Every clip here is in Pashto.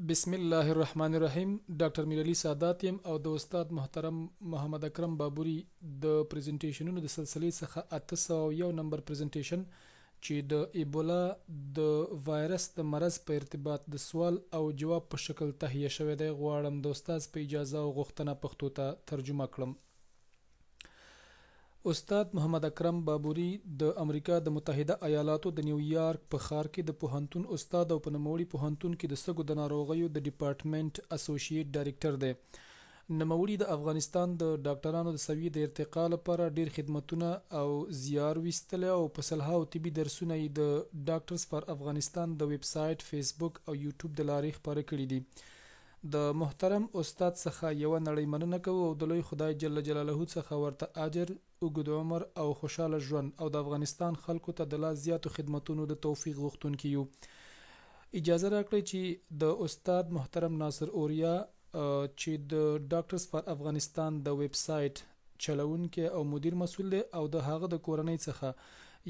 بسم الله الرحمن الرحیم. ډاکټر میر علي سادات یم او د استاد محترم محمد اکرم بابوري د پریزنټیشنونو د سلسلې څخه 801 نمبر پریزنټیشن چې د ایبولا د وایرس د مرض په ارتباط د سوال او جواب په شکل تهیه شوی دی. غواړم د استاد په اجازه او غوښتنه پښتو ته ترجمه کړم. استاد محمد اکرم بابوري د امریکا د متحده ایالاتو د نیویارک په ښار کې د پوهنتون استاد او په نوموړي پوهنتون کې د سږو د ناروغیو د ډپارټمنټ اسوسییټ ډایرکټر دی. نوموړي د افغانستان د ډاکټرانو د سویې د ارتقا لپاره ډیر خدمتونه او زیار ویستلی او په سلهاو طبي درسونه یې د ډاکټرز فار افغانستان د ویب سایټ، فیسبوک او یوټیوب د لارې خپاره کړي دي. د محترم استاد څخه یو نړۍ مننه کوو او د لوی خدای جل جلاله څخه ورته اجر، اوږد عمر او خوشاله ژوند او د افغانستان خلکو ته د لا زیاتو خدمتونو د توفیق غوښتونکي یو. اجازه راکړئ چې د استاد محترم ناصر اوریا چې د ډاکټرز فار افغانستان د ویب سایټ چلونکی او مدیر مسؤل دی او د هغه د کورنۍ څخه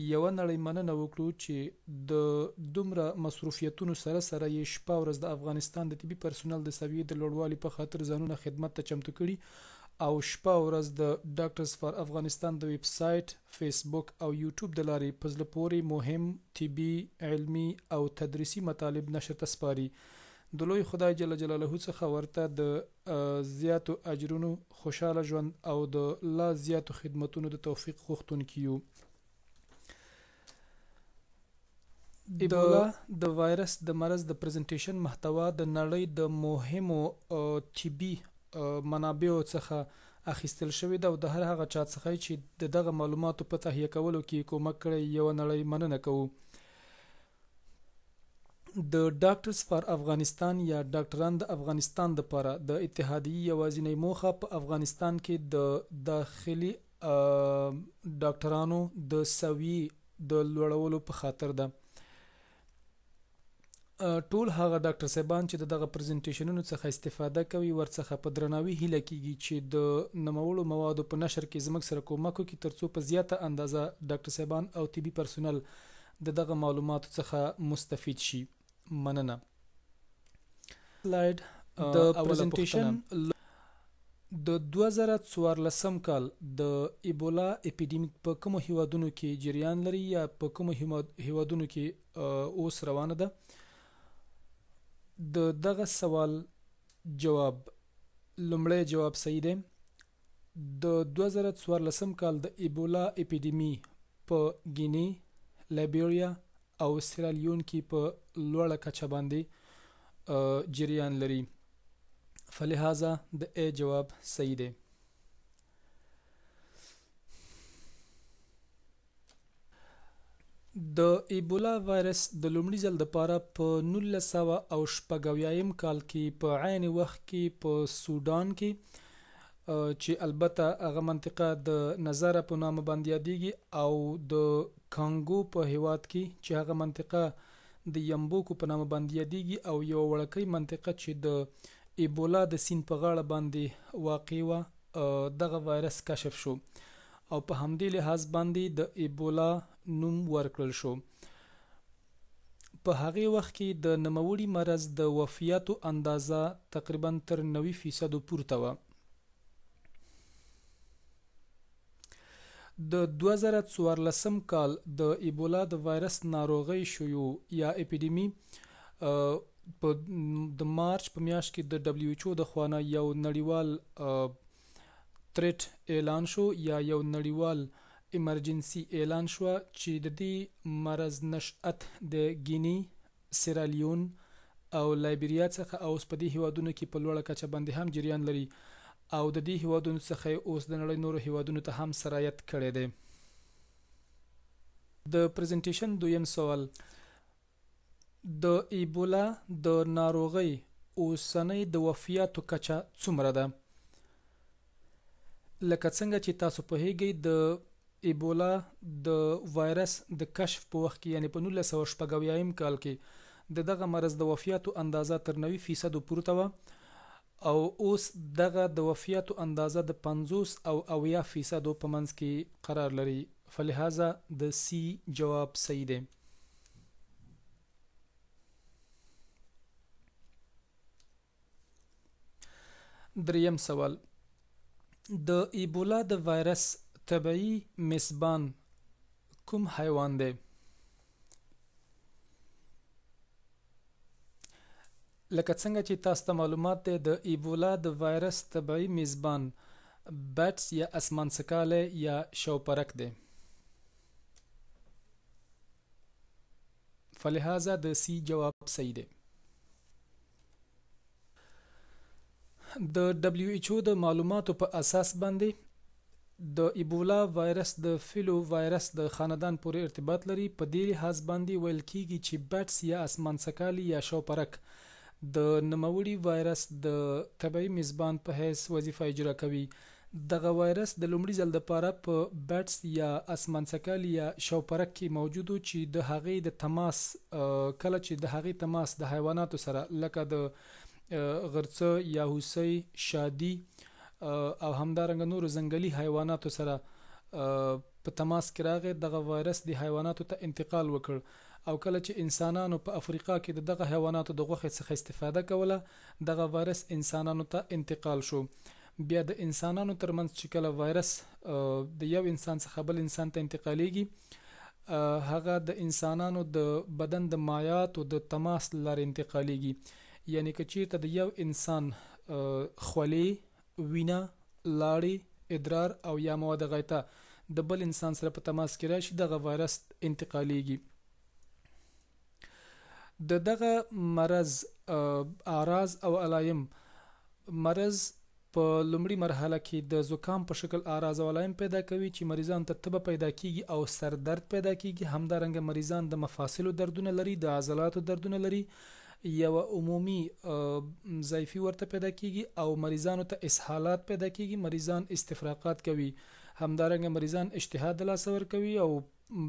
یو نړۍ مننه وکړو چې د دومره مصروفیتونو سره یې شپه ورځ د افغانستان د طبي پرسونل د سویې د لوړوالي په خاطر ځانونه خدمت ته چمتو کړي او شپه ورځ د ډاکټرز فار افغانستان د ویب سایټ، فیسبوک او یوټیوب د لارې په زړه پورې مهم طبي، علمي او تدریسي مطالب نشر ته سپاري. د لوی خدای جل جلاله څخه ورته د زیاتو اجرونو، خوشاله ژوند او د لا زیاتو خدمتونو د توفیق غوښتونکي یو. ایبولا د وایرس د مرض د پریزنټیشن محتوا د نړۍ د مهمو طبي منابعو څخه اخیستل شوې ده او د هر هغه چا څخه چې د دغه معلوماتو په تهیه کولو کې کومک کړی یو نړۍ مننه کوو. د ډاکټرز فار افغانستان یا ډاکټران د افغانستان لپاره د اتحادیې یوازینۍ موخه په افغانستان کې د داخلي ډاکټرانو د سویې د لوړولو په خاطر ده. ټول هغه ډاکټر صاحبان چې دغه پریزنټیشنونو څخه استفاده کوي ورڅخه په درناوي هیله کیږي چې د نوموړو موادو په نشر کې زموږ سره کومک وکړي ترڅو په زیاته اندازه ډاکټر صاحبان او طبي پرسونل دغه معلوماتو څخه مستفید شي. مننه. سلاید د پریزنټیشن د 2014 کال د ایبولا اپیډیمیک په کومو هیوادونو کې جریان لري یا په کومو هیوادونو کې اوس روانه ده. د دغه سوال جواب، لومړی جواب صحیح دی. د 2014 کال د ایبولا اپیډیمی په ګینی، لایبیریا او سیرالیون کې په لوړه کچه باندې جریان لري، فلهذا د ای جواب صحیح دی. د ایبولا وایرس د لومړي ځل لپاره په 1990 کال کې په عین وخت کې په سودان کې چې البته هغه منطقه د نظر په نامه باندې یادېږي او د کانګو په هیواد کې چې هغه منطقه د یمبوکو په نامه باندې یادېږي او یو وړوکی منطقه چې د ایبولا د سیند په غاړه باندې واقع وه دغه وایرس کشف شو او په همدې لحاظ باندې د ایبولا نوم ورکړل شو. په هغې وخت کې د نوموړي مرض د وفیاتو اندازه تقریبا تر 90% پورته وه. د 2014 کال د ایبولا د وایرس ناروغۍ شیوع یا اپیډیمی په د مارچ په میاشت کې د WHO د خوا یو نړیوال تریټ اعلان شو یا یو نړیوال ایمرجنسي اعلان شو چې د دې مرض نشأت د ګینی، سیرالیون او لایبیریا څخه اوس په دې هیوادونو کې په لوړه کچه باندې هم جریان لري او د دې هیوادونو څخه اوس د نړۍ نورو هیوادونو ته هم سرایت کړی دی. د پریزنټیشن دویم سوال، د ایبولا د ناروغۍ اوسنۍ د وفیاتو کچه څومره ده؟ لکه څنګه چې تاسو پوهیږئ د ایبولا د وایرس د کشف په وخت کې یعنی په 1990 کال کې د دغه مرض د وفیاتو اندازه تر 90% پورته وه او اوس دغه د وفیاتو اندازه د 50 او 80% په منځ کې قرار لري، فلهذا د سی جواب صحیح دی. دریم سوال، د ایبولا د وایرس طبیعي میزبان کوم حیوان دی؟ لکه څنګه چې تاسو ته معلومات دی، د ایبولا د وایرس طبیعي میزبان بیټس یا اسمانڅکالی یا شوپرک دی. فلهذا د سی جواب صحیح دی. د دبلیو ایچ او د معلوماتو په اساس باندې د ایبولا وایرس د فیلو وایرس د خاندان پورې ارتباط لري. په دې لحاظ باندې ویل کیږي چې بیټس یا اسمانڅکالی یا شوپرک د نوموړي وایرس د طبیعي میزبان په حیث وظیفه اجرا کوي. دغه وایرس د لومړي ځل لپاره په بیټس یا اسمانڅکالی یا شوپرک کې موجود و چې د هغې د تماس کله چې د هغې تماس د حیواناتو سره لکه د غرڅه یا هوسۍ، شادي او همدارنګه نورو ځنګلي حیواناتو سره په تماس کې راغی، دغه وایرس د حیواناتو ته انتقال وکړ او کله چې انسانانو په افریقا کې دغه حیواناتو د غوښې څخه استفاده کوله، دغه وایرس انسانانو ته انتقال شو. بیا د انسانانو ترمنځ چې کله وایرس د یو انسان څخه بل انسان ته انتقالیږي، هغه د انسانانو د بدن د مایعاتو د تماس له لارې انتقالیږي. یعنی که چیرته د یو انسان خولې، وینه، لاړې، ادرار او یا مواد غایطه د بل انسان سره په تماس کې راشي، دغه وایرس انتقالیږي. د دغه مرض اعراض او علایم، مرض په لومړي مرحله کې د زکام په شکل اعراض او علایم پیدا کوي چې مریضان ته تبه پیدا کیږي او سر درد پیدا کیږي. همدارنګه مریضان د مفاصلو دردونه لري، د عضلاتو دردونه لري، یو عمومي ضعیفي ورته پیدا کیږي او مریضانو ته اسهالات پیدا کیږي، مریضان استفراقات کوي، همدارنګه مریضان اشتها د لاسه ورکوي او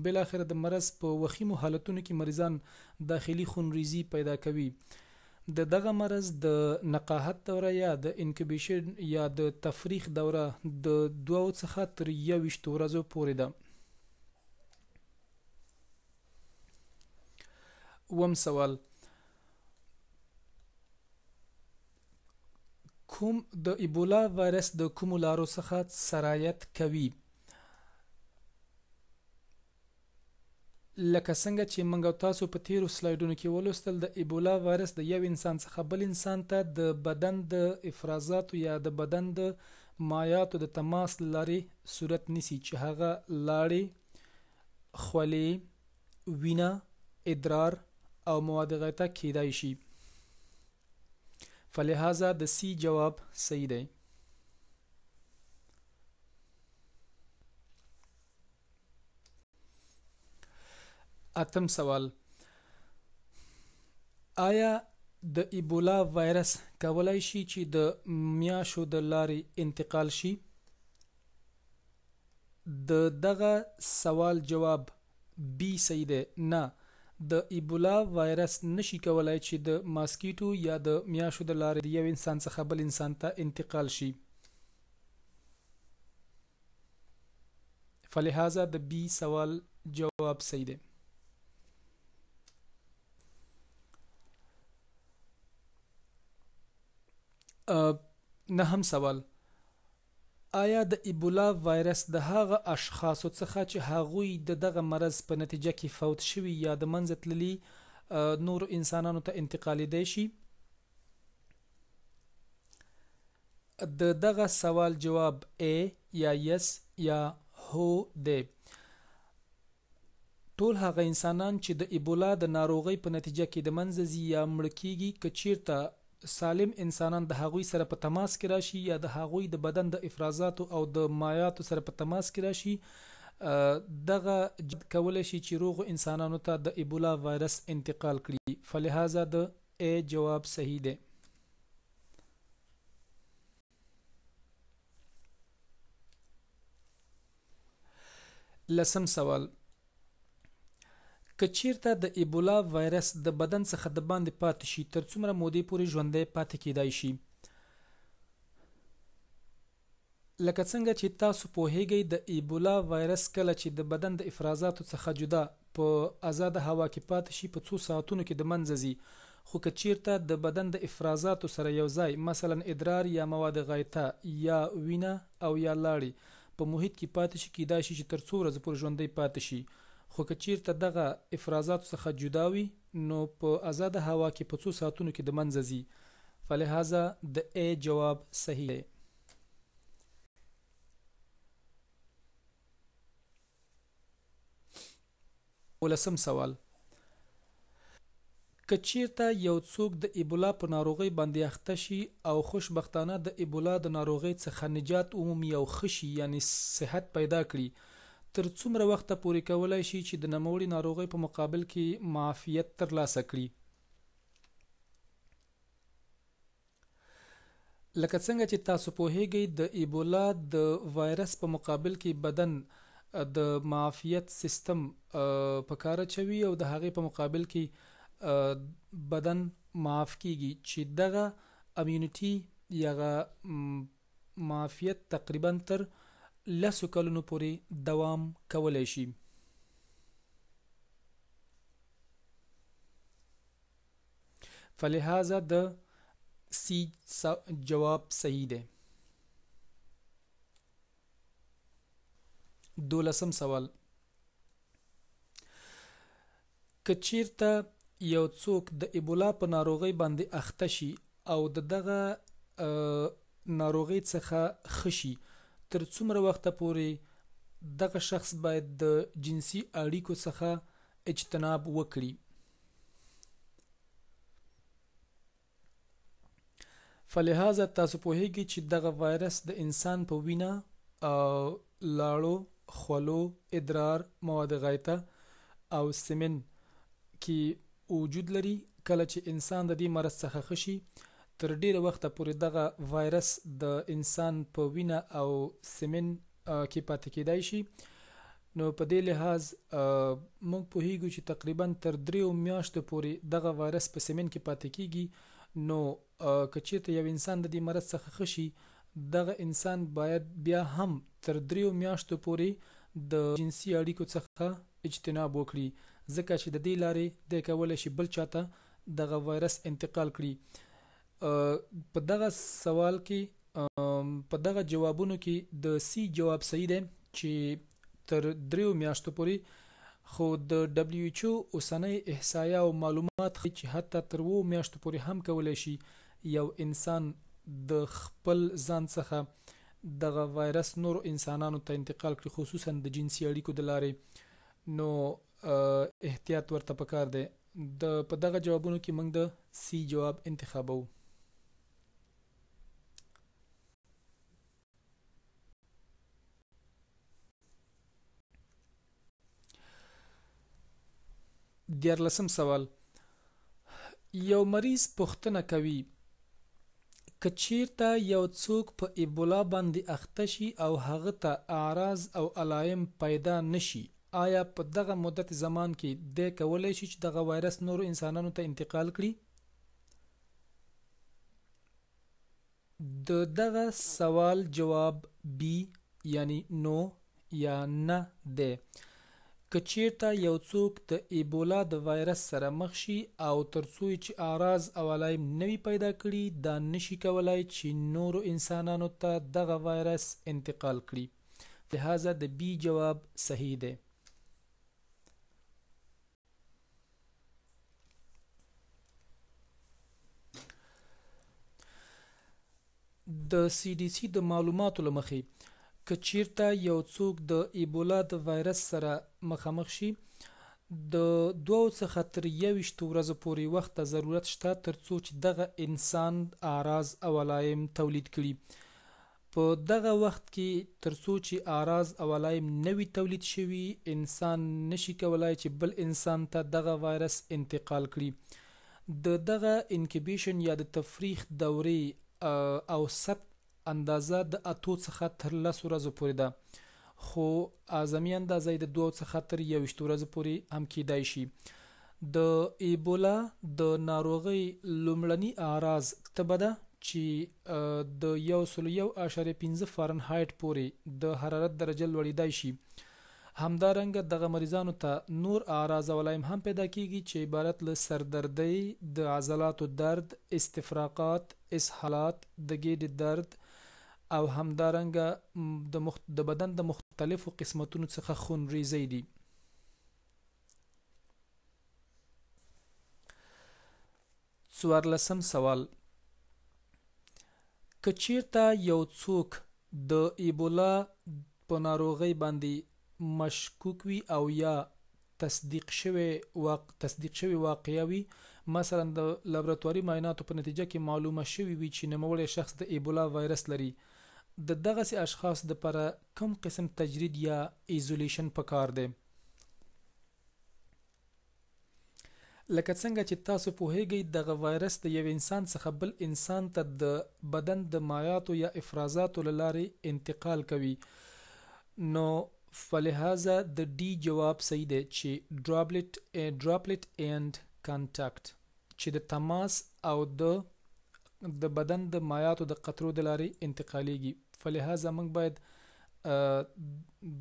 بل اخر د مرض په وخیمو حالتونو کې مریضان داخلي خونریزي پیدا کوي. د دغه مرض د نقاهت دوره یا د انکوبیشن یا د تفریخ دوره د 2 څخه تر 21 ورځو پورې ده. وم سوال، کوم د ایبولا وایرس د کومو لارو څخه سرایت کوي؟ لکه څنګه چې موږ تاسو په تیرو سلایډونو کې ولوستل، د ایبولا وایرس د یو انسان څخه بل انسان ته د بدن د افرازاتو یا د بدن د مایعاتو د تماس لارې صورت نیسي چې هغه لاړې، خولې، وینه، ادرار او مواد غایطه کیدای شي. فلهذا د سی جواب صحیح دی. اتم سوال، آیا د ایبولا وایرس کولای شي چې د میاشو د لارې انتقال شي؟ د دغه سوال جواب بی صحیح دی. نه، د ایبولا وایرس نشي کولای چې د ماسکیټو یا د میاشو د لارې د یو انسان څخه بل انسان ته انتقال شي. فلهذا د بی سوال جواب صحیح دی. نهم سوال، آیا د ایبولا وایرس د هغه اشخاصو څخه چې هغوی د دغه مرض په نتیجه کې فوت شوي یا د منځه تللي نورو انسانانو ته انتقالیدای شي؟ د دغه سوال جواب A یا یس یا هو دی. ټول هغه انسانان چې د ایبولا د ناروغۍ په نتیجه کې د منځه ځي یا مړه کیږي، که چیرته سالم انسانان د هغوی سره په تماس کې راشي یا د هغوی د بدن د افرازاتو او د مایعاتو سره په تماس کې راشي، دغه کولی شي چې روغو انسانانو ته د ایبولا وایرس انتقال کړي. فلهذا د A جواب صحیح دی. لسم سوال، که چیرته د ایبولا وایرس د بدن څخه د باندې پاتې شي، تر څومره مودې پورې ژوندی پاتې کیدای شي؟ لکه څنګه چې تاسو پوهیږئ، د ایبولا وایرس کله چې د بدن د افرازاتو څخه جدا په آزاده هوا کې پاتې شي، په 2 ساعتونو کې د منځه ځي خو که چیرته د بدن د افرازاتو سره یو ځای مثلا ادرار یا مواد غایطه یا وینه او یا لاړې په محیط کې پاتې شي، کیدای شي چې تر څو ورځې پورې ژوندی پاتې شي. خو که چیرته دغه افرازاتو څخه جدا وي نو په آزاده هوا کې په څو ساعتونو کې د منځه ځي. فلهذا د A جواب صحیح دی. ولسم سوال: که چیرته یو څوک د ایبولا په ناروغۍ باندې اخته شي او خوشبختانه د ایبولا د ناروغۍ څخه نجات ومومي او ښه شي یعنی صحت پیدا کړي، تر څومره وخته پورې کولی شي چې د نوموړې ناروغۍ په مقابل کې معافیت ترلاسه کړي؟ لکه څنګه چې تاسو پوهیږئ د ایبولا د وایرس په مقابل کې بدن د معافیت سیستم په کار اچوي او د هغې په مقابل کې بدن معاف کیږي چې دغه امیونټي یا معافیت تقریبا تر 10 کلونو پورې دوام کولی شي. فلهذا د سی جواب صحیح دی. 12 سوال: که چیرته یو څوک د ایبولا په ناروغۍ باندې اخته شي او دغه ناروغۍ څخه ښه شي، تر څومره وخته پورې دغه شخص باید د جنسي اړیکو څخه اجتناب وکړي؟ فلهذا تاسو پوهیږئ چې دغه وایرس د انسان په وینه، لاړو، خولو، ادرار، مواد غایطه او سمن کې وجود لري. کله چې انسان د دې مرض څخه ښه شي، تر ډیره وخته پورې دغه وایرس د انسان په وینه او سمن کې پاتې کیدای شي. نو په دې لحاظ موږ پوهیږو چې تقریبا تر 3 میاشتو پورې دغه وایرس په سمن کې پاتې کیږي. نو که چیرته یو انسان د دې مرض څخه ښه شي، دغه انسان باید بیا هم تر 3 میاشتو پورې د جنسي اړیکو څخه اجتناب وکړي، ځکه چې د دې لارې د کولی شي بل چاته دغه وایرس انتقال کړي. په دغه سوال کې په دغه جوابونو کې د سی جواب صحیح دی چې تر 3 میاشتو پورې. خو د WHO اوسنۍ احصایه او معلومات ښیي چې حتی تر 2 میاشتو پورې هم کولی شي یو انسان د خپل ځان څخه دغه وایرس نور انسانانو ته انتقال کړي، خصوصا د جنسي اړیکو د لارې. نو احتیاط ورته پکار دی. په دغه جوابونو کې موږ د سی جواب انتخابو. دیارلسم سوال: یو مریض پوښتنه کوي که چیرته یو څوک په ایبولا باندې اخته شي او هغه ته اعراض او علایم پیدا نشي، آیا په دغه مدت زمان کې دی کولی شي چې دغه وایرس نورو انسانانو ته انتقال کړي؟ د دغه سوال جواب بی یعنی نو یا نه دی. که چیرته یو څوک د ایبولا د وایرس سره مخ شي او تر څو چې اعراض او علایم نوي پیدا کړي، دا نشي کولای چې نورو انسانانو ته دغه وایرس انتقال کړي. لہذا د بی جواب صحیح دی. د سی ډي سی د معلوماتو له مخې که چیرته یو څوک د ایبولا د وایرس سره مخامخ شي، د 2 څخه تر 21 ورځو پورې وخت ته ضرورت شته تر څو چې دغه انسان اعراض او علایم تولید کړي. په دغه وخت کې تر څو چې اعراض او علایم نوي تولید شوي، انسان نشي کولای چې بل انسان ته دغه وایرس انتقال کړي. دغه انکیبیشن یا د تفریخ دورې اوسط اندازه د 8 څخه تر 10 ورځو پورې ده، خو اعظمي اندازه د 2 څخه تر 21 ورځو پورې هم کیدای شي. د ایبولا د ناروغۍ لومړني اعراض تبه ده چې د 101.5 فارنهایت پورې د حرارت درجه لوړیدای شي، همدارنګه دغه مریضانو ته نور اعراض او علائم هم پیدا کیږي چې عبارت له سردردۍ، د عضلاتو درد، استفراقات، اسهالات، د ګیډې درد او همدارنګه د بدن د مختلفو قسمتونو څخه خونریزي دي. څوارلسم سوال: که چیرته یو څوک د ایبولا په ناروغۍ باندې مشکوک وي او یا تصدیق شوی واقعه وي، مثلا د لابراتواري معایناتو په نتیجه کې معلومه شوی وي چې نوموړی شخص د ایبولا وایرس لري، د دغسې اشخاص دپاره کوم قسم تجرید یا ایزولیشن پکار دی؟ لکه څنګه چې تاسو پوهیږئ دغه وایرس د یو انسان څخه بل انسان ته د بدن د مایعاتو یا افرازاتو له لارې انتقال کوي، نو فلهذا د ډي جواب صحیح دی چې ډراپلټ اینڈ کانټاکټ چې د تماس او د بدن د مایعاتو د قطرو د لارې انتقالیږي، فلهذا موږ باید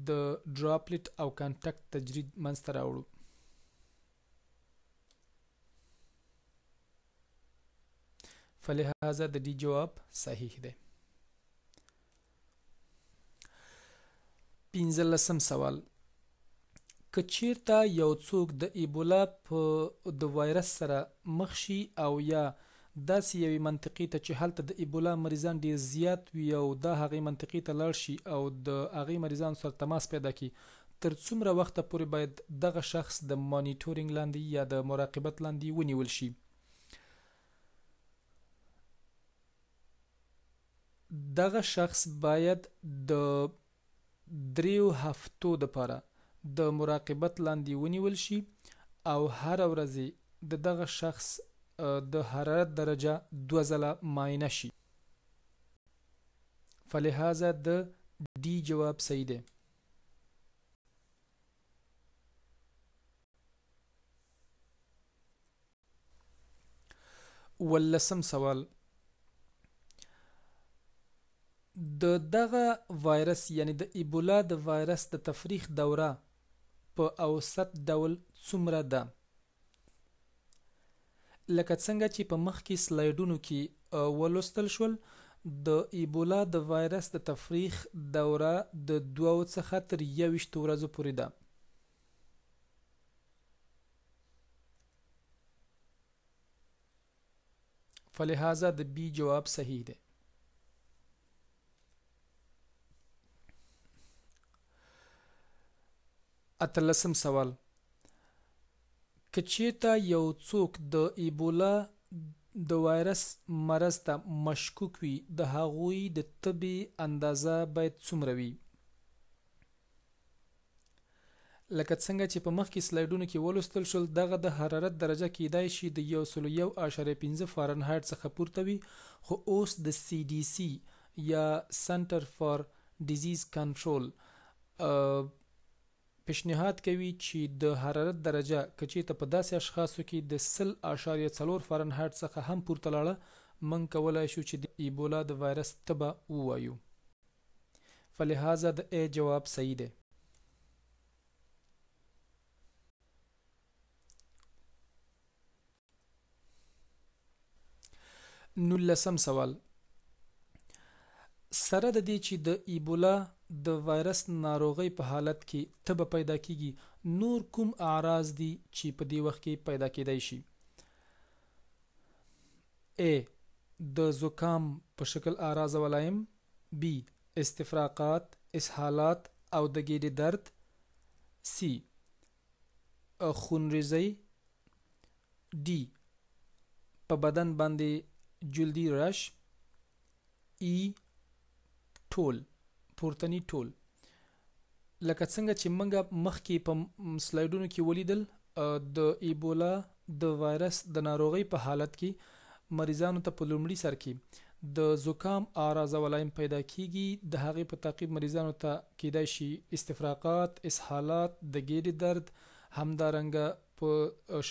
د ډراپلټ او کانټاکټ تجرید منځته راوړو. فلهذا د ډي جواب صحیح دی. 15 سوال: که چیرته یو څوک د ایبولا په د وایرس سره مخ شي او یا داسې یوې منطقې ته چې هلته د ایبولا مریضان ډیر زیات وي او دا هغې منطقې ته لاړ شي او د هغې مریضانو سره تماس پیدا کړي، تر څومره وخته پورې باید دغه شخص د مانیټورینګ لاندې یا د مراقبت لاندې ونیول شي؟ دغه شخص باید د 3 هفتو دپاره د مراقبت لاندې ونیول شي او هر ورځ د دغه شخص د حرارت درجه 2 ځله معاینه شي. فلهذا د ډي جواب صحیح دی. 18 سوال: د دغه وایرس یعنی د ایبولا د وایرس د تفریخ دوره په اوسط ډول څومره ده؟ لکه څنګه چې په مخکې سلایډونو کې ولوستل شول، د ایبولا د وایرس د تفریخ دوره د 2 څخه تر 21 ورځو پورې ده. فلهذا د بی جواب صحیح دی. 18 سوال: که چیرته یو څوک د ایبولا د وایرس مرض ته مشکوک وي، د هغوی د تبې اندازه باید څومره وي؟ لکه څنګه چې په مخکې سلایډونو کې ولوستل شول، دغه د حرارت درجه کیدای شي د 101.5 فارنهایت څخه پورته وي، خو اوس د CDC یا سنټر فار ډیزیز کنټرول پیشنهاد کوي چې د حرارت درجه که ته په داسې اشخاصو کې د 0.4 فارنهایت څخه هم پورته لاړه، موږ کولای شو چې د ایبولا د وایرس تبه ووایو. فلهذا د ای جواب صحیح دی. 19 سوال: سره د دې چې د ایبولا د وایرس ناروغۍ په حالت کې تبه پیدا کیږي، نور کوم اعراض دي چې په دې وخت کې پیدا کیدای شي؟ A د زکام په شکل اعراض او علائم، B استفراقات، اسهالات او د ګیډې درد، C خونریزي، D په بدن باندې جلدی رش، E ټول پورتنی ټول. لکه څنګه چې موږ مخکې په سلایډونو کې ولیدل، د ایبولا د وایرس د ناروغۍ په حالت کې مریضانو ته په لومړي سر کې د زکام اعراض او علائم پیدا کیږي، د هغې په تعقیب مریضانو ته کیدای شي استفراقات، اسهالات، د ګیډې درد، همدارنګه په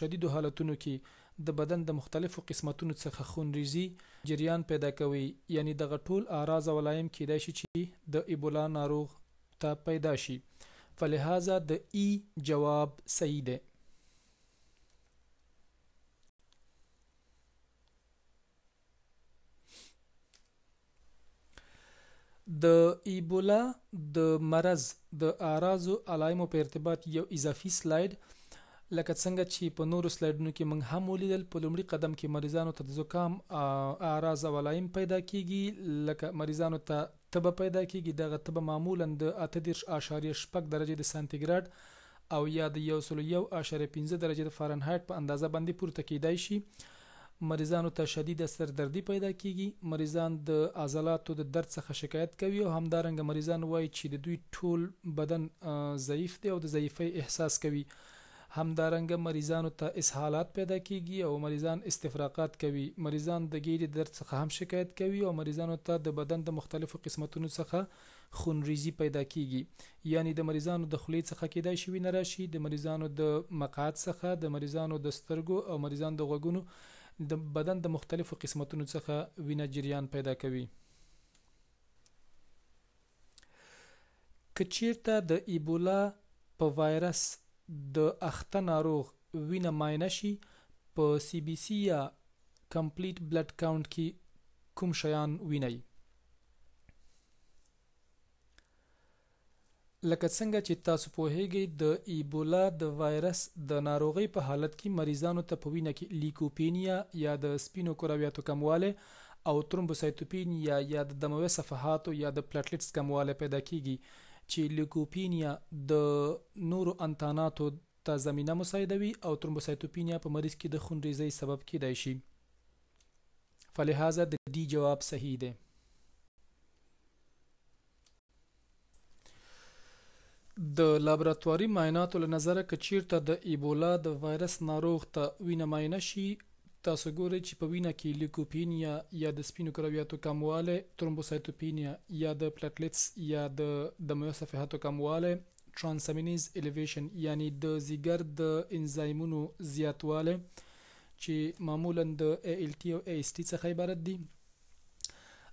شدیدو حالتونو کې د بدن د مختلفو قسمتونو څخه خونریزي جریان پیدا کوي. یعنی دغه ټول اعراض او علائم کیدای شي چې د ایبولا ناروغ ته پیدا شي. فلهذا د ای جواب صحیح دی. د ایبولا د مرض د اعراضو علایمو په ارتباط یو اضافي سلاید لکه څنګه چې په نورو سلایډونو کې موږ هم ولیدل. په لومړي قدم کې مریضانو ته د زکام اعراض او علایم پیدا کیږي، لکه مریضانو ته تبه پیدا کیږي. دغه تبه معمولا د 38.8 درجه د سانتیګراډ او یا د 101.5 درجه د فارنهایت په اندازه باندې پورته کیدای شي. مریضانو ته شدید سردردی پیدا کیږي، مریضان د عضلاتو د درد څخه شکایت کوي او همدارنګه مریضان وایي چې د دوی ټول بدن ضعیف دی او د ضعیفۍ احساس کوي. همدارنګه مریضانو ته اسهالات پیدا کیږي او مریضان استفراغات کوي. مریضان د ګیډې درد څخه هم شکایت کوي او مریضانو ته د بدن د مختلفو قسمتونو څخه خونریزي پیدا کیږي. یعنی د مریضانو د خولې څخه کیدای شي وینه راشي، د مریضانو د مقعد څخه، د مریضانو د سترګو او مریضانو د غوږونو د بدن د مختلفو قسمتونو څخه وینه جریان پیدا کوي. که چیرته د ایبولا په وایرس د اخته ناروغ وینه معاینه شي، په سی بی سی یا کمپلیټ بلډ کاونټ کې کوم شیان ویني؟ لکه څنګه چې تاسو پوهیږئ د ایبولا د وایرس د ناروغۍ په حالت کې مریضانو ته په وینه کې لیکوپینیا یا د سپینو کرویاتو کمواله او ترومبوسایتوپینیا یا د دموي صفحاتو یا د پلیټلیټس کمواله پیدا کیږي، چې لیکوپینیا د نورو انتاناتو ته زمینه مساعدوي او ترومبوسایتوپینیا په مریض کې د خونریزۍ سبب کیدای شي. فلهذا د دی جواب صحیح دی. د لابراتواري معایناتو له نظره که چیرته د ایبولا د وایرس ناروغ ته وینه معاینه شي، تاسو ګورئ چې په وینه کې لیکوپینیا یا د سپینو کرویاتو کمواله، ترومبوسایتوپینیا یا د پلیټلیټس یا د دموي صفحاتو کمواله، ترانسامینیز الیویشن یعنی د ځیګر د انزایمونو زیاتواله چې معمولا د ALT او AST څخه عبارت دي،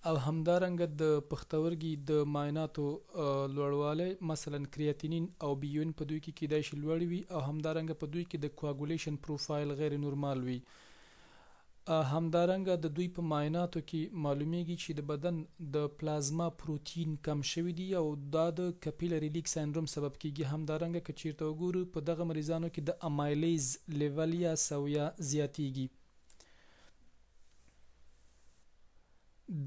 او همدارنګه د پښتورګي د معایناتو لوړواله، مثلا کریاتینین او بیوین په دوی کې کیدای شي لوړ وي، او همدارنګه په دوی کې د کواګولیشن پروفایل غیر نورمال وي. همدارنګه د دوی په معایناتو کې معلومیږي چې د بدن د پلازما پروتین کم شوی دی او دا د کپیلری لیک سندروم سبب کیږي. همدارنګه که چیرته وګورو په دغه مریضانو کې د امایلیز لیول یا سویا زیاتیږي.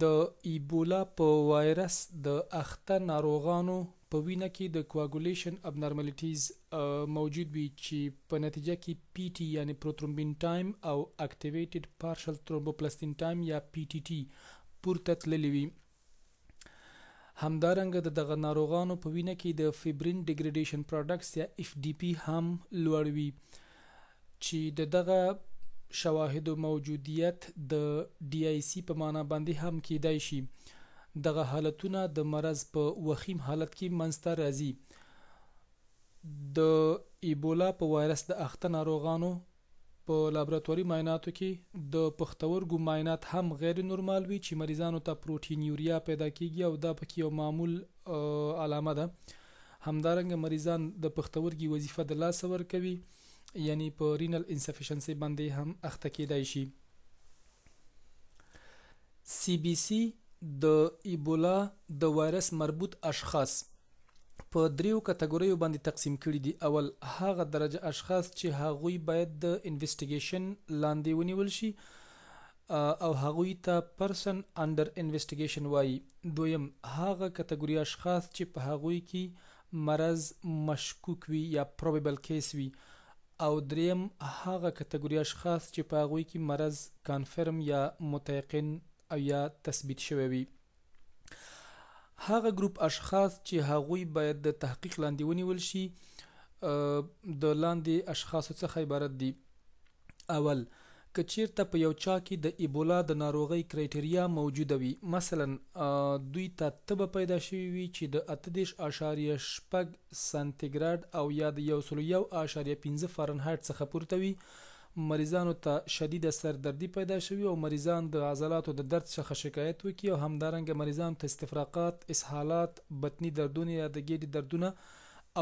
د ایبولا په وایرس د اخته ناروغانو په وینه کې د کواګولیشن ابنارمالیټیز موجود وي چې په نتیجه کې پی ټی یعنی پروترومبین ټایم او اکټیویټډ پارشل ترومبوپلاسټین ټایم یا پی ټی ټی پورته تللی وي. همدارنګه د دغه ناروغانو په وینه کې د فیبرین ډیګریډیشن پروډکټس یا اف ډی پی هم لوړ وي، چې د دغه شواهدو موجودیت د ډي آی سی په معنا باندې هم کیدای شي. دغه حالتونه د مرض په وخیم حالت کې منځته راځي. د ایبولا په وایرس د اخته ناروغانو په لابراتواري معایناتو کې د پښتورګو معاینات هم غیر نورمال وي، چې مریضانو ته پروتینیوریا پیدا کیږي او دا پکې یو معمول علامه ده. همدارنګه مریضان د پښتورګي وظیفه د لاس ورکوي، یعنی په رینل انسفیشنسي باندې هم اخته کیدای شي. سی بی سی د ایبولا د وایرس مربوط اشخاص په دریو کټګوریو باندې تقسیم کړي دي. اول هغه درجه اشخاص چې هغوی باید د انویسټیګیشن لاندې ونیول شي او هغوی ته پرسن انډر انویسټیګیشن وایي. دویم هغه کټګوري اشخاص چې په هغوی کې مرض مشکوک وي یا پروبیبل کیس وي، او دریم هغه کټګوري اشخاص چې په هغوی کې مرض کانفرم یا متيقن او یا تثبیت شوی وي. هغه ګروپ اشخاص چې هغوی باید د تحقیق لاندې ونیول شي د لاندې اشخاصو څخه عبارت دي. اول که چیرته په یو چا کې د ایبولا د ناروغۍ کرایټریا موجوده وي، مثلا دوی ته تبه پیدا شوی وي چې د 38.8 سانتیګراډ او یا د 101.5 فارنهایت څخه پورته وي، مریضانو ته شدید سردردی پیدا شوی او مریضان د عضلاتو د درد څخه شکایت وکړي، او همدارنګه مریضان ته استفراغات، اسهالات، بطنی دردونه یا د ګیډې دردونه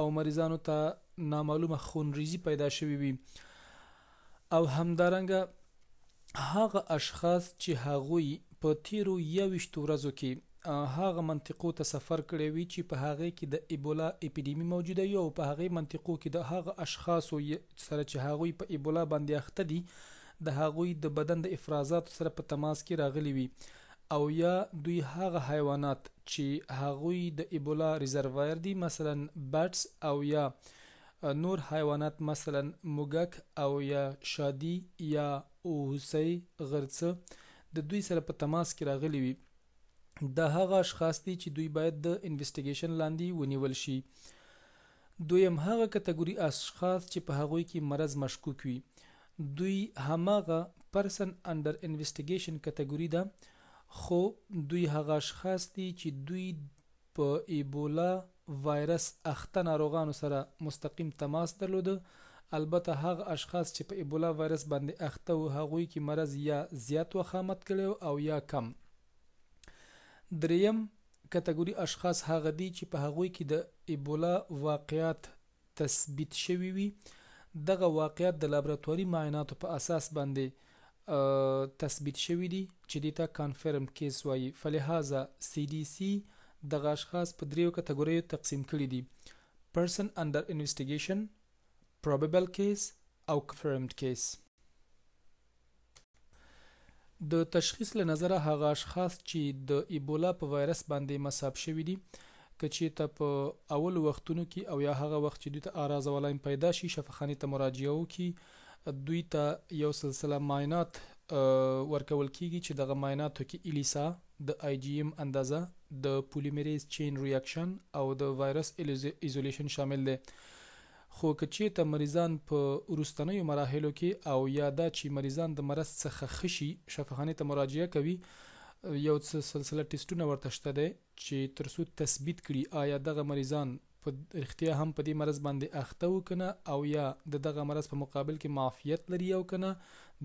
او مریضانو ته نامعلومه خونریزي پیدا شوي وي او همدارنګه هغه اشخاص چې هغوی په تیرو 21 ورځو کې هغه منطقو ته سفر کړی وي چې په هغه کې د ایبولا اپیډیمي موجوده وي او په هغه منطقو کې د هغه اشخاصو سره چې هغوی په ایبولا باندې اخته دي د هغوی د بدن د افرازات سره په تماس کې راغلي وي او یا دوی هغه حیوانات چې هغوی د ایبولا ریزروایر دي مثلا بټس او یا نور حیوانات مثلا موږک او یا شادي یا اوسی غرڅه د دوی سره په تماس کې راغلي وي د هغه اشخاص دي چې دوی باید د انویسټیګیشن لاندې ونیول شي. دویم هغه کټګوري اشخاص چې په هغوی کې مرض مشکوک وي دوی هماغه پرسن انډر انویسټیګیشن کټګوري ده خو دوی هغه اشخاص دي چې دوی په ایبولا وایرس اخته ناروغانو سره مستقیم تماس درلوده البته هغه اشخاص چې په ایبولا وایرس باندې اخته و هغوی کې مرض یا زیات وخامت کړي او یا کم. دریم کټګوري اشخاص هغه دي چې په هغوی کې د ایبولا واقعیت تثبیت شوي وي دغه واقعیت د لابراتواري معایناتو په اساس باندې تثبیت شوي دي چې دیتا کانفرم کیس وایي فلهذا CDC دغه اشخاص په دریو کټګوریو تقسیم کړي دي person under investigation probable case او confirmed case. د تشخیص له نظره هغه اشخاص چې د ایبولا په وایرس باندې مصاب شوي دي که چېرته په اول وختونو کې او یا هغه وخت چې دوی ته اعراض اولایم پیدا شي شفاخانې ته مراجعه وکړي دوی ته یو سلسله معاینات ورکول کیږي چې دغه معایناتو کې الیسا د IgM اندازه د پولیمریز چین ریاکشن او د وایرس ایزولیشن شامل دی خو که چېرته مریضان په وروستنیو مراحلو کې او یا دا چې مریضان د مرض څخه ښه شي شفاخانې ته مراجعه کوي یو سلسله ټیسټونه ورته شته دی چې ترڅو تثبیت کړي آیا دغه مریضان په رښتیا هم په دې مرض باندې اخته و کنه او یا د دغه مرض په مقابل کې معافیت لري او کنه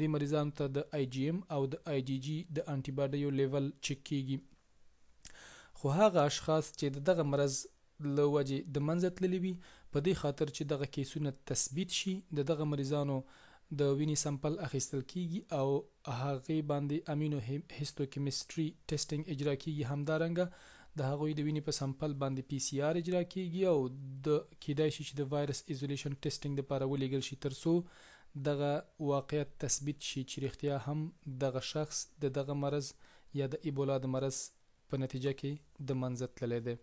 د مریضانو ته د IgM او د IgG د انټي باډیو لیول چک کیږي خو هغه اشخاص چې دغه مرض له وجې د منځه تللی وي په دې خاطر چې دغه کیسونه تثبیت شي دغه مریضانو د وینې سمپل اخیستل کیږي او هغه باندې امینو هیستوکیمستري ټیسټینګ اجرا کیږي همدارنګه د هغوی د وینې په سمپل باندې PCR اجرا کیږي او د کیدای شي چې د وایرس ایزولیشن ټیسټینګ لپاره ولیږل شي ترڅو دغه واقعیت تثبیت شي چې رښتیا هم دغه شخص دغه مرض یا د ایبولا د مرض په نتیجه کې د منځه تللی دی.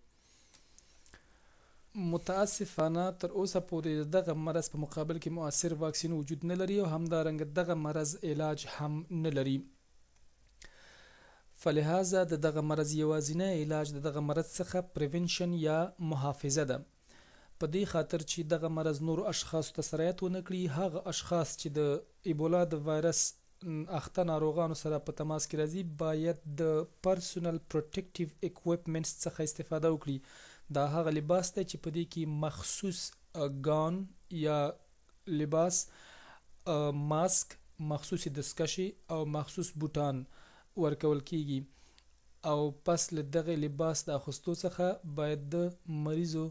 متاسفانه تر اوسه پورې دغه مرض په مقابل کې مؤثر واکسین وجود نه لري او همدارنګه دغه مرض علاج هم نه لري فلهذا دغه مرض یوازینی علاج دغه مرض څخه پریونشن یا محافظه ده په دې خاطر چې دغه مرض نور اشخاص ته سرایت ونه کړي هغه اشخاص چې د ایبولا د وایرس اخته ناروغانو سره په تماس کې راځي باید د پرسونل پروټیکټیو اکوپمنټس څخه استفاده وکړي دا هغه لباس دی چې په دې کې مخصوص ګان یا لباس ماسک مخصوص دستکشې او مخصوص بوټان ورکول کیږي او پس له دغه لباس د اخیستو څخه باید د مریضو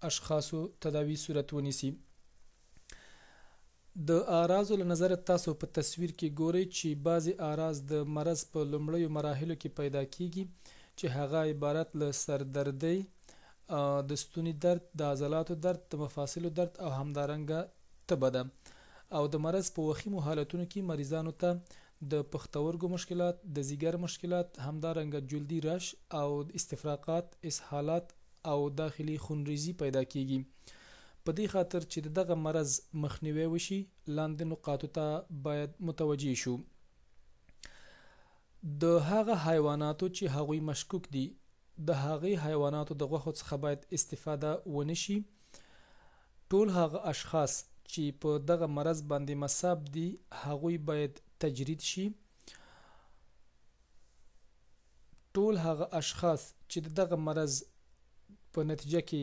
اشخاصو تداوی صورت ونیسي. د اعراضو له نظر تاسو په تصویر کې ګورئ چې بعضی اعراض د مرض په لومړیو مراحلو کې پیدا کیږي چې هغه عبارت له سردردۍ د ستوني درد د عضلاتو درد د مفاصلو درد او همدارنګه تبه ده او د مرض په وخیمو حالتونو کې مریضانو ته د پښتورګو مشکلات د ځیګر مشکلات همدارنګه جلدي رش او استفراقات اسهالات او داخلي خونریزي پیدا کیږي په دې خاطر چې دغه مرض مخنیوي وشي لاندې نقاطو ته باید متوجه شو. د هغه حیواناتو چې هغوی مشکوک دي د هغه حیواناتو د غوښو څخه باید استفاده ونشي ټول هغه اشخاص چې په دغه مرض باندې مصاب دي هغوی باید تجرید شي ټول هغه اشخاص چې دغه مرض په نتیجه کې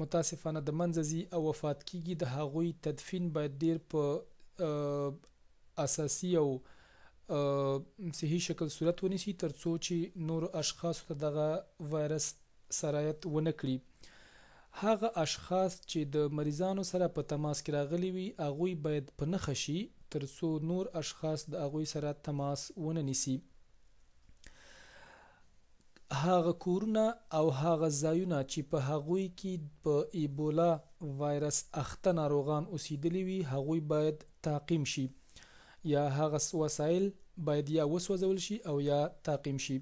متاسفانه د منځه ځي او وفات کیږي د هغوی تدفین باید ډیر په اساسي او صحیح شکل صورت ونیسي ترڅو چې نور اشخاص ته دغه وایرس سرایت ونه کړي هغه اشخاص چې د مریضانو سره په تماس کې راغلي وي هغوی باید په نښه شي ترڅو نور اشخاص د هغوی سره تماس ونه نیسي. هغه کورونه او هغه ځایونه چې په هغوی کې په ایبولا وایرس اخته ناروغان اوسېدلي وي هغوی باید تعقیم شي یا هغه وسایل باید یا وسوځول شي او یا تعقیم شي.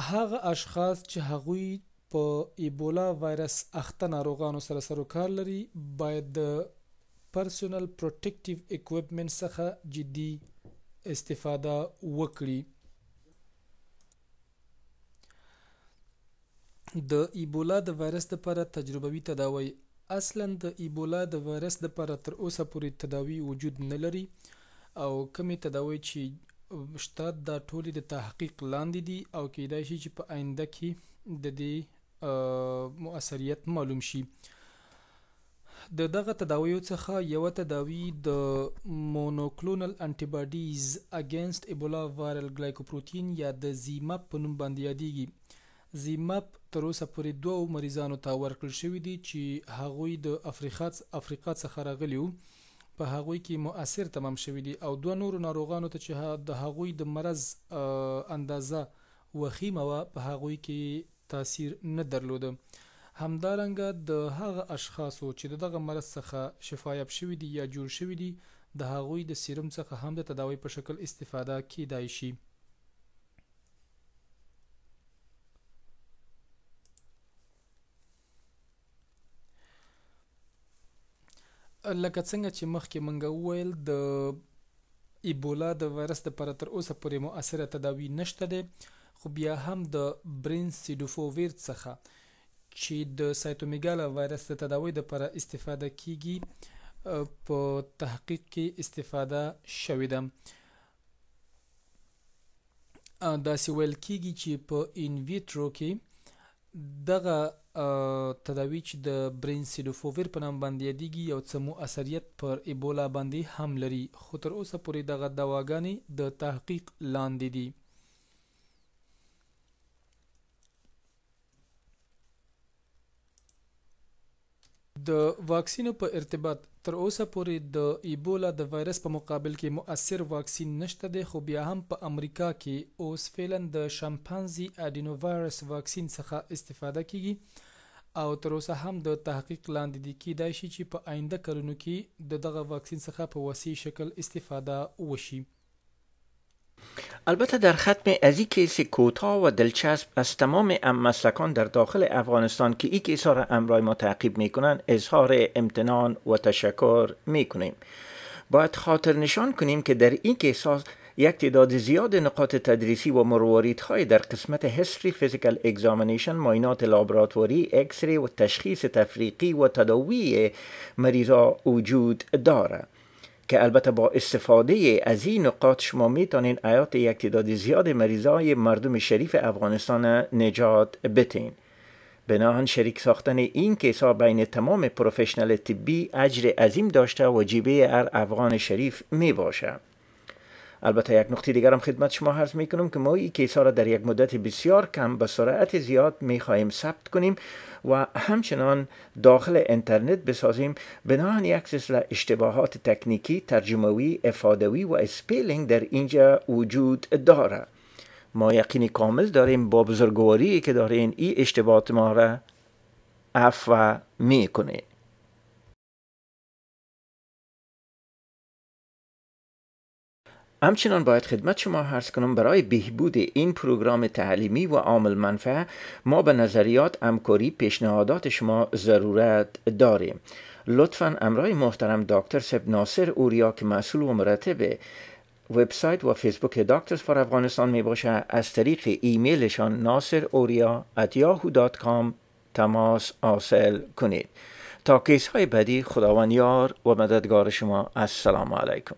هغه اشخاص چې هغوی په ایبولا وایرس اخته ناروغانو سره سروکار لري باید د پرسونل پروټیکټیو اکوپمنټ څخه جدي استفاده وکړي. د ایبولا د وایرس لپاره تجربوي تداوی. اصلا د ایبولا د وایرس لپاره تر اوسه پورې تداوی وجود نه لري او کمی تداوی چې شته دا ټولې د تحقیق لاندې دي او کېدای شي چې په آینده کې د دې مؤثریت معلوم شي. د دغه تداویو څخه یو تداوی د مونوکلونل انټي باډیز اگینست ایبولا وایرل گلایکوپروتین یا د زیماپ په نوم باندې یادېږي. زیماپ تر اوسه پورې 2 مریضانو ته ورکړل شوي دي چې هغوی د افریقا څخه راغلي وو. په هغوی کې مؤثر تمام شوي دي او 2 نورو ناروغانو ته چې د هغوی د مرض اندازه وخیمه وه په هغوی کې تاثیر نه درلوده. همدارنګه د هغه اشخاصو چې دغه مرض څخه شفایاب شوي دي یا جوړ شوي دي د هغوی د سیروم څخه هم د تداوی په شکل استفاده کیدای شي. لکه څنګه چې مخکې مونږ وویل د ایبولا د وایرس لپاره تر اوسه پورې مؤثره تداوی نشته دی خو بیا هم د برینسیډوفوویر څخه چې د سایتومیګالا وایرس د تداوی لپاره استفاده کیږي په تحقیق کې استفاده شوې ده. داسې ویل کیږي چې په ان ویټرو کې دغه تداوی چې د برینسیډوفوویر په نام باندې یادېږي یو څه مؤثریت پر ایبولا باندې هم لري خو تر اوسه پورې دغه دواګانې د تحقیق لاندې دي. د واکسینو په ارتباط تر اوسه پورې د ایبولا د وایرس په مقابل کې مؤثر واکسین نشته دی خو بیا هم په امریکا کې اوس فعلا د شامپانزي اډینو وایرس واکسین څخه استفاده کیږي او تر اوسه هم د تحقیق لاندې دي. کېدای شي چې په آینده کلونو کې دغه واکسین څخه په وسیع شکل استفاده وشي. البته در ختم از این کیس کوتاه و دلچسب از تمام مسلکان در داخل افغانستان که این کیسا را امرای ما تعقیب میکنن اظهار امتنان و تشکر میکنیم. باید خاطر نشان کنیم که در این کیسا یک تعداد زیاد نقاط تدریسی و مرواریدهای در قسمت هیستری فیزیکال اگزامینیشن، معاینات لابراتواری، اکسری و تشخیص تفریقی و تداوی مریضا وجود داره که البته با استفاده از این نقاط شما میتونین حیات یک تعداد زیاد مریضای مردم شریف افغانستان نجات بدین. بناهن شریک ساختن این کیسا بین تمام پروفشنال طبی اجر عظیم داشته و جیبه هر افغان شریف می باشه. البته یک نکته دیگر هم خدمت شما عرض میکنم که ما این کیسا را در یک مدت بسیار کم به سرعت زیاد میخواهیم ثبت کنیم و همچنان داخل اینترنت بسازیم. بناهن یک سلسله اشتباهات تکنیکی، ترجموی، افادوی و اسپیلینگ در اینجا وجود داره. ما یقین کامل داریم با بزرگواری که دارین این اشتباهات ما را عفو میکنه. همچنان باید خدمت شما عرض کنم برای بهبود این پروگرام تعلیمی و عامل منفعه ما به نظریات، همکاری، پیشنهادات شما ضرورت داریم. لطفاً امرای محترم دکتر سب ناصر اوریا که مسئول و مرتب وبسایت و فیسبوک دکترز فار افغانستان می باشه از طریق ایمیلشان nasir.oria@yahoo.com تماس حاصل کنید. تا کیس های بعدی خداوند یار و مددگار شما. السلام علیکم.